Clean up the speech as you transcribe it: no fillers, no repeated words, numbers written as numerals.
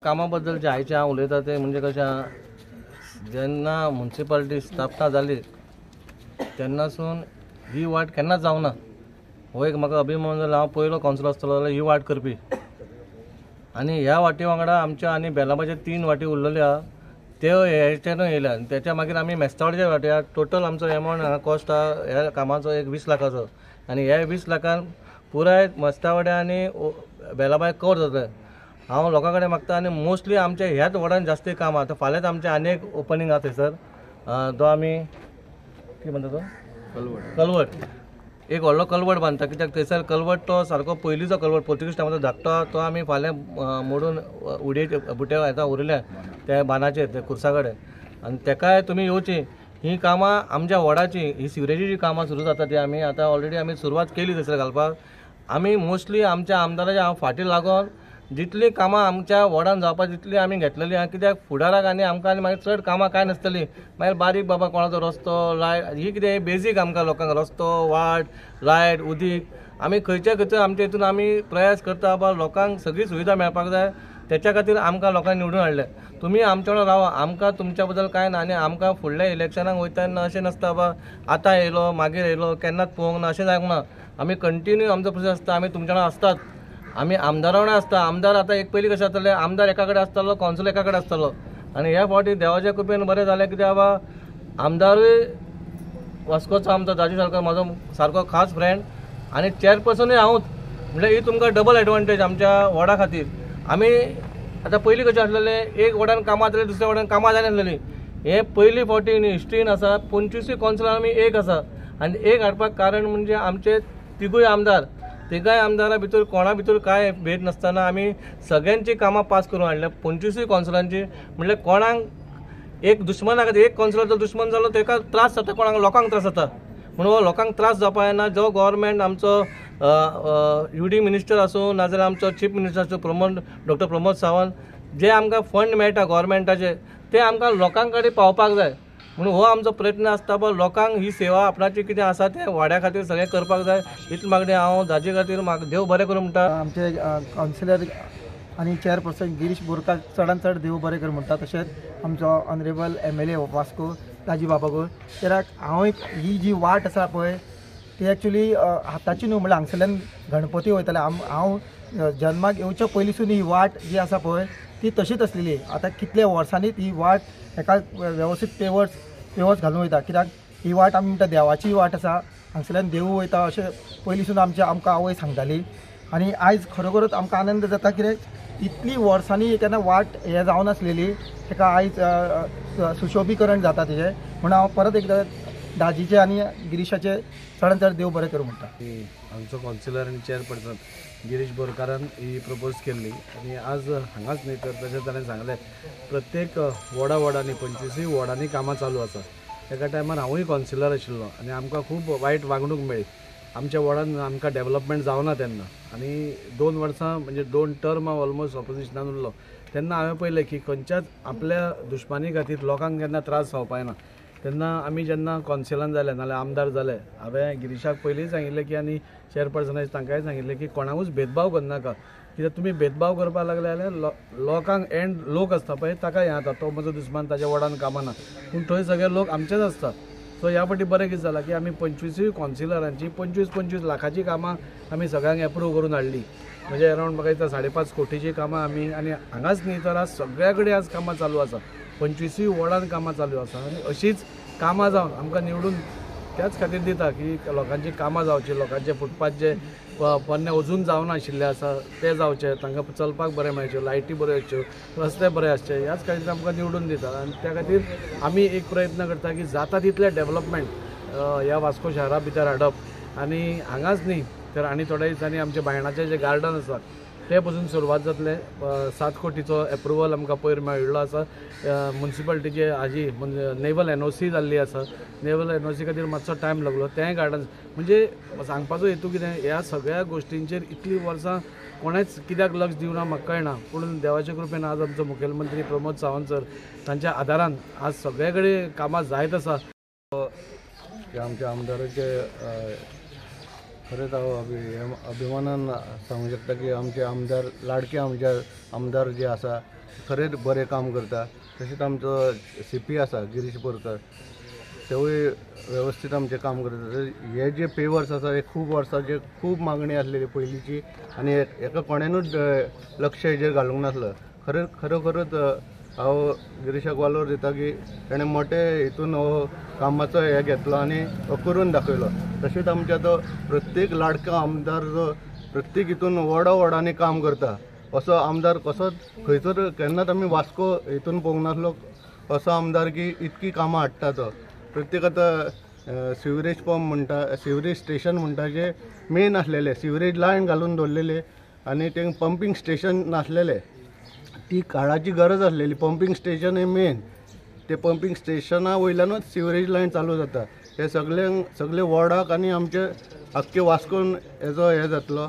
कामाबद्दल जे आयचे हांव उलयता ते म्हणजे जेन्ना म्युनिसिपालिटी स्थापना जाली तेन्नासून ही वाट केन्ना जावना। हो एक म्हाका अभिमान जाला, हांव पयलो कावन्सिलर आसतलो जाल्यार ही वाट करपी। आनी ह्या वाटी वांगडा आमच्या आनी बेलाबाचे 3 वाटी उरलेल्यो आहा त्यो हेच्यानूय येयल्या। त्याच्या मागीर आमी मेस्तावड्याच्या वाट्या टोटल आमचो एमावंट हांगा कॉस्ट आहा ह्या कामाचो एक 20 लाखाचो आनी ह्या 20 लाखान पुराय मेस्तावड्या आनी बेलाबाय कवर जातले। हांव लोकां कडेन मागता आनी मोस्टली आमच्या ह्याच वॉर्डान जास्त काम आहा। फाल्यांच आमचें आनी एक ओपनिंग आहा थंयसर, तो आमी कितें म्हणटा तो कलवट एक व्हडलो कलवट बांदता। कित्याक थंयसर कलवट तो सारको पयलींचो कलवट पोर्तुगीज टायमाचो धाकटो आहा, तो आमी फाल्यां मोडून उडयेचे बुट्या येता उरल्या त्या बांदाचेर त्या खुर्सा कडेन। आनी तेकाय तुमी येवची। ही कामां आमच्या वॉर्डाची ही सिवरेजीची कामां सुरू जाता ती आमी आतां ऑलरेडी आमी सुरवात केली थंयसर घालपाक। आमी मोस्टली आमच्या आमदाराच्या हांव फाटीं लागून जितली कामां आमच्या वॉर्डान जावपा तितली आमी घेतलेली आहा। कित्याक फुडाराक आनी आमकां आनी मागीर चड कामां कांय नासतली। मागीर बारीक बाबा कोणाचो रस्तो लायट ही कितें बेजीक आमकां लोकांक रस्तो वाट लायट उदीक आमी खंयच्या खंयच्या आमच्या हितून आमी प्रयास करता बाबा लोकांक सगळी सुविधा मेळपाक जाय। त्याच्या खातीर आमकां लोकांनी निवडून हाडले। तुमी आमच्या वांगडा रावा, आमकां तुमच्या बद्दल कांय ना। आनी आमकां फुडल्या इलेक्शनाक वयता तेन्ना अशें नासता बाबा आतां येयलो मागीर येयलो केन्नाच पळोवंक ना अशें जावंक ना। आमी कंटिन्यू आमचो प्रोसेस आसता, आमी तुमच्या वांगडा आसतात। आमी आमदारा वांगडा आसता। आमदार आतां एक पयलीं कशें जातालें, आमदार एका कडेन आसतालो कावन्सिलर एका कडेन आसतालो। आनी ह्या फावटी देवाच्या कृपेन बरें जालें कित्याक बाबा आमदारूय वास्कोचो आमचो दाजी सारको म्हाजो सारको खास फ्रेंड आनी चेअरपर्सनूय हांवूच, म्हणजे ही तुमकां डबल एडवांटेज आमच्या वॉर्डा खातीर। आमी आतां पयलीं कशें आसलेलें एक वॉर्डान कामां जातालीं दुसऱ्या वॉर्डान कामां जायनासलेलीं। हे पयली फावटी हिस्ट्रीन आसा 25 कावन्सिलर आमी एक आसा। आनी एक हाडपाक कारण म्हणजे आमचे तिगूय आमदार, तिगाय आमदारा भितर कोणा भितर काय भेद नासतना आमी सगळ्यांची कामां पास करून हाडल्या 25 कावन्सिलरांची। म्हणजे कोणाक एक दुश्मना खातीर एक कावन्सिलर जर दुश्मन जालो तेका त्रास जाता, कोणाक लोकांक त्रास जाता। म्हणून हो लोकांक त्रास जावपा जायना। जो गव्हर्मेंट आमचो UD मिनिस्टर आसूं नाजाल्यार आमचो चीफ मिनिस्टर आसूं डॉक्टर प्रमोद सावंत, जे आमकां फंड मेळटा गव्हर्मेंटाचे ते आमकां लोकां कडेन पावपाक जाय। म्हणून हो आमचो प्रयत्न आसता बाबा लोकांक ही सेवा आपणाची कितें आसा तें वाड्या खातीर सगळें करपाक जाय। इतले मागणी हांव दाजे खातीर म्हाका देव बरें करूं म्हणटा। आमचे कावन्सिलर आनी चेअरपर्सन गिरीश बोरकार चडांत चड देव बरें कर म्हणटा। तशेंच आमचो ऑनरेबल MLA वास्को दाजी बाबागूळ। कित्याक हांव ही जी वाट आसा पळय ती एक्चुली हाताची न्हू, म्हणल्यार हांगसरल्यान गणपती वयताले। हांव जल्माक येवच्या पयलींसून ही वाट जी आसा पळय ती तशीच आसलेली। आतां कितल्या वर्सांनी ही वाट एका वेवस्थीत पेवर्स घालून वयता। कित्याक ही वाट आमी म्हणटा देवाची वाट आसा, हांगसरल्यान देव वयता अशें पयलींसून आमकां आवय सांगताली। आनी आयज खरोखरच आमकां आनंद जाता कित्याक इतली वर्सांनी केन्ना वाट हे जावन आसलेली ताका आयज सुशोभीकरण जाता तेजें। म्हणून हांव परत एकदां दाजीचे आनी गिरीशाचे चडांत चड देव बरें करूं म्हणटा। आमचो कावन्सिलर आनी चेअरपर्सन गिरीश बोरकारान ही प्रपोज केल्ली आनी आज हांगाच न्ही तर तशेंच ताणें सांगलें प्रत्येक वॉर्डांनी 25 वॉर्डांनी कामां चालू आसा। एका टायमार हांवूय कावन्सिलर आशिल्लो आनी आमकां खूब वायट वागणूक मेळ्ळी। आमच्या वॉर्डान आमकां डेव्हलपमेंट जावना तेन्ना आनी 2 वर्सां म्हणजे 2 टर्म हांव ऑलमोस्ट ऑपोजिशनान उरलो तेन्ना हांवें पळयलें की खंयच्याच आपल्या दुश्मनी खातीर लोकांक केन्ना त्रास जावपा जायना। तेन्ना आमी जेन्ना कावन्सिलान जाले नाल्यार आमदार जाले हांवें गिरीशाक पयलीं सांगिल्लें की आनी चेअरपर्सनाक तांकांय सांगिल्लें की कोणाकूच भेदभाव करनाका। कित्याक तुमी भेदभाव करपाक लागले जाल्यार लोकांक लोक आसता पळय ताका हें जाता तो म्हजो दुश्मन ताच्या वॉर्डान कामां ना, पूण थंय सगळे लोक आमचेच आसता। सो ह्या फावटी बरें कितें जालां की आमी 25 कावन्सिलरांची 25 लाखाची कामां आमी सगळ्यांक एप्रूव करून हाडली। म्हणजे अरावंड म्हाका दिसता 5.5 कोटीची कामां आमी आनी हांगाच न्ही तर आज सगळ्या कडेन आज कामां चालू आसा। 25 वॉर्डान कामां चालू आसा आनी अशीच कामां जावन आमकां निवडून त्याच खातीर दिता की लोकांची कामां जावची, लोकांचे फुटपाथ जे पोन्ने अजून जावना आशिल्ले आसा ते जावचे, तांकां चलपाक बरें मेळचें, लायटी बऱ्यो येवच्यो, रस्ते बरे आसचे, ह्याच खातीर आमकां निवडून दिता। आनी त्या खातीर आमी एक प्रयत्न करता की जाता तितलें डेव्हलपमेंट ह्या वास्को शारा भितर हाडप। आनी हांगाच न्ही तर आनी थोड्या दिसांनी आमचे बायणाचें जें गार्डन आसा ते पासून सुरवात जातले। 7 कोटीचो एप्रुवल आमकां पयर मेळिल्लो आसा। म्युनिसिपालिटीचे हाजी म्हणजे नेवल NOC जाल्ली आसा। नेवल NOC खातीर मातसो टायम लागलो तें गार्डन। म्हणजे सांगपाचो हेतू कितें, ह्या सगळ्या गोश्टींचेर इतलीं वर्सां कोणेच कित्याक लक्ष दिवना म्हाका कळना, पूण देवाच्या कृपेन आज आमचो मुखेलमंत्री प्रमोद सावंत सर तांच्या आदारान आज सगळे कडेन कामां जायत आसा। आमच्या आमदाराचे खरेंच हांव अभिमानान सांगूंक शकता की आमचे आमदार लाडके आमचे आमदार जे आसा खरेंच बरें काम करता. तशेंच आमचो CP आसा गिरीश बोरकार, तेवूय वेवस्थीत आमचें काम करता. हे जे पेवर्स आसा हे खूब वर्सांचे खूब मागणी आसलेली पयलींची आनी हेका कोणेनूच लक्ष हेजेर घालूंक नासलो. खरोखरच हांव गिरीशाक वालोर दिता की ताणें मोठे हितून हो कामाचो हे घेतलो आनी हो करून दाखयलो. तशेंच आमच्या तो प्रत्येक लाडका आमदार जो प्रत्येक हितून वॉर्डांनी काम करता असो आमदार कसोच खंयसर केन्नाच आमी वास्को हितून पळोवंक नासलो. असो आमदार की इतकी कामां हाडटा तो. प्रत्येक आतां सिवरेज पंप म्हणटा, सिवरेज स्टेशन म्हणटा जे मेन आसलेले, सिवरेज लायन घालून दवरलेले आनी ते पंपींग स्टेशन नासलेले. ती काळाची गरज आसलेली. पंपींग स्टेशन हे मेन. ते पंपींग स्टेशना वयल्यानूच सिवरेज लायन चालू जाता. हे सगळे वॉर्डाक आनी आमचे आख्खे वास्कोन हेजो हे जातलो